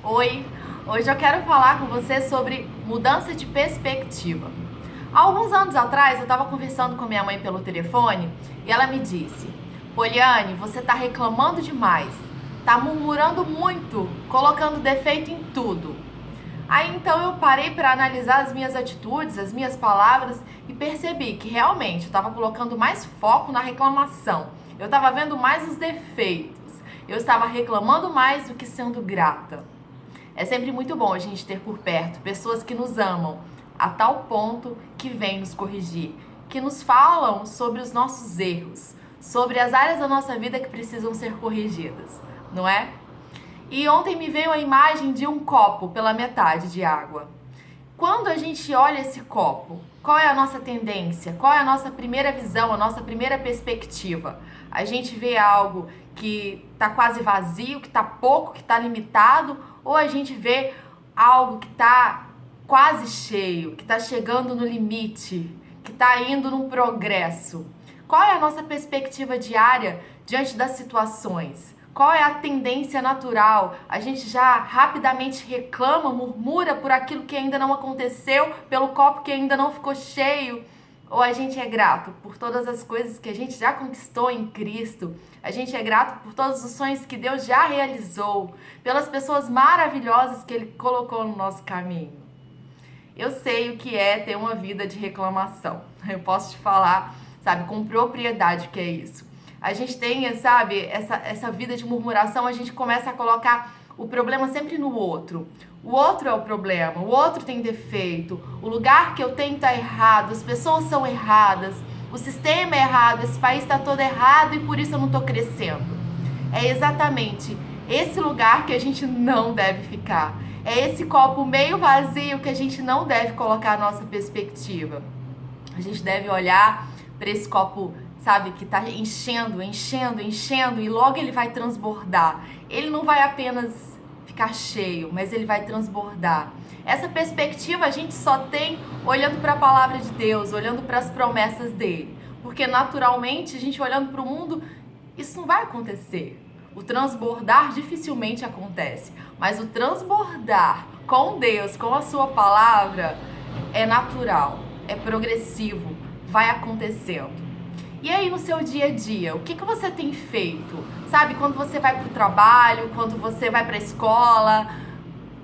Oi, hoje eu quero falar com você sobre mudança de perspectiva. Há alguns anos atrás eu estava conversando com minha mãe pelo telefone e ela me disse: Poliane, você está reclamando demais, está murmurando muito, colocando defeito em tudo. Aí então eu parei para analisar as minhas atitudes, as minhas palavras e percebi que realmente eu estava colocando mais foco na reclamação. Eu estava vendo mais os defeitos. Eu estava reclamando mais do que sendo grata. É sempre muito bom a gente ter por perto pessoas que nos amam a tal ponto que vêm nos corrigir, que nos falam sobre os nossos erros, sobre as áreas da nossa vida que precisam ser corrigidas, não é? E ontem me veio a imagem de um copo pela metade de água. Quando a gente olha esse copo, qual é a nossa tendência? Qual é a nossa primeira visão, a nossa primeira perspectiva? A gente vê algo que está quase vazio, que está pouco, que está limitado, ou a gente vê algo que está quase cheio, que está chegando no limite, que está indo num progresso? Qual é a nossa perspectiva diária diante das situações? Qual é a tendência natural? A gente já rapidamente reclama, murmura por aquilo que ainda não aconteceu, pelo copo que ainda não ficou cheio? Ou a gente é grato por todas as coisas que a gente já conquistou em Cristo? A gente é grato por todos os sonhos que Deus já realizou, pelas pessoas maravilhosas que Ele colocou no nosso caminho. Eu sei o que é ter uma vida de reclamação. Eu posso te falar, sabe, com propriedade o que é isso. A gente tem, sabe, essa vida de murmuração, a gente começa a colocar o problema sempre no outro. O outro é o problema, o outro tem defeito, o lugar que eu tenho está errado, as pessoas são erradas, o sistema é errado, esse país está todo errado e por isso eu não estou crescendo. É exatamente esse lugar que a gente não deve ficar. É esse copo meio vazio que a gente não deve colocar a nossa perspectiva. A gente deve olhar para esse copo, sabe, que está enchendo, enchendo, enchendo e logo ele vai transbordar. Ele não vai apenas ficar cheio, mas ele vai transbordar. Essa perspectiva a gente só tem olhando para a palavra de Deus, olhando para as promessas dele. Porque naturalmente, a gente olhando para o mundo, isso não vai acontecer. O transbordar dificilmente acontece, mas o transbordar com Deus, com a sua palavra, é natural, é progressivo, vai acontecendo. E aí no seu dia a dia, o que você tem feito? Sabe, quando você vai para o trabalho, quando você vai para a escola,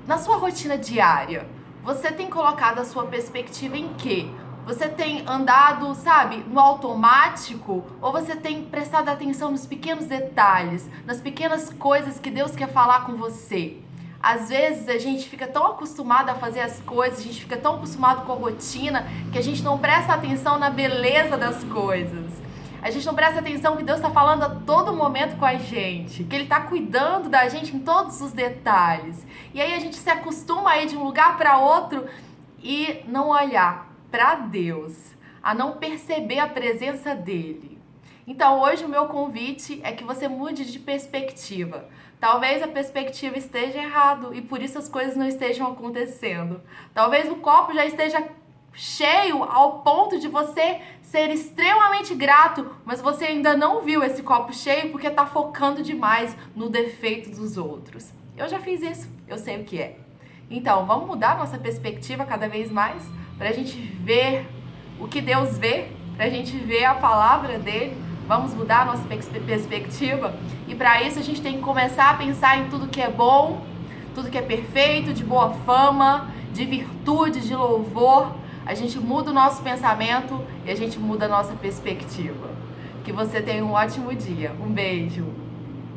na sua rotina diária, você tem colocado a sua perspectiva em quê? Você tem andado, sabe, no automático? Ou você tem prestado atenção nos pequenos detalhes, nas pequenas coisas que Deus quer falar com você? Às vezes a gente fica tão acostumado a fazer as coisas, a gente fica tão acostumado com a rotina, que a gente não presta atenção na beleza das coisas. A gente não presta atenção que Deus está falando a todo momento com a gente, que Ele está cuidando da gente em todos os detalhes. E aí a gente se acostuma a ir de um lugar para outro e não olhar para Deus, a não perceber a presença dele. Então hoje o meu convite é que você mude de perspectiva. Talvez a perspectiva esteja errado e por isso as coisas não estejam acontecendo. Talvez o copo já esteja cheio ao ponto de você ser extremamente grato, mas você ainda não viu esse copo cheio porque está focando demais no defeito dos outros. Eu já fiz isso, eu sei o que é. Então, vamos mudar nossa perspectiva cada vez mais para a gente ver o que Deus vê, para a gente ver a palavra dele. Vamos mudar a nossa perspectiva e para isso a gente tem que começar a pensar em tudo que é bom, tudo que é perfeito, de boa fama, de virtude, de louvor. A gente muda o nosso pensamento e a gente muda a nossa perspectiva. Que você tenha um ótimo dia. Um beijo!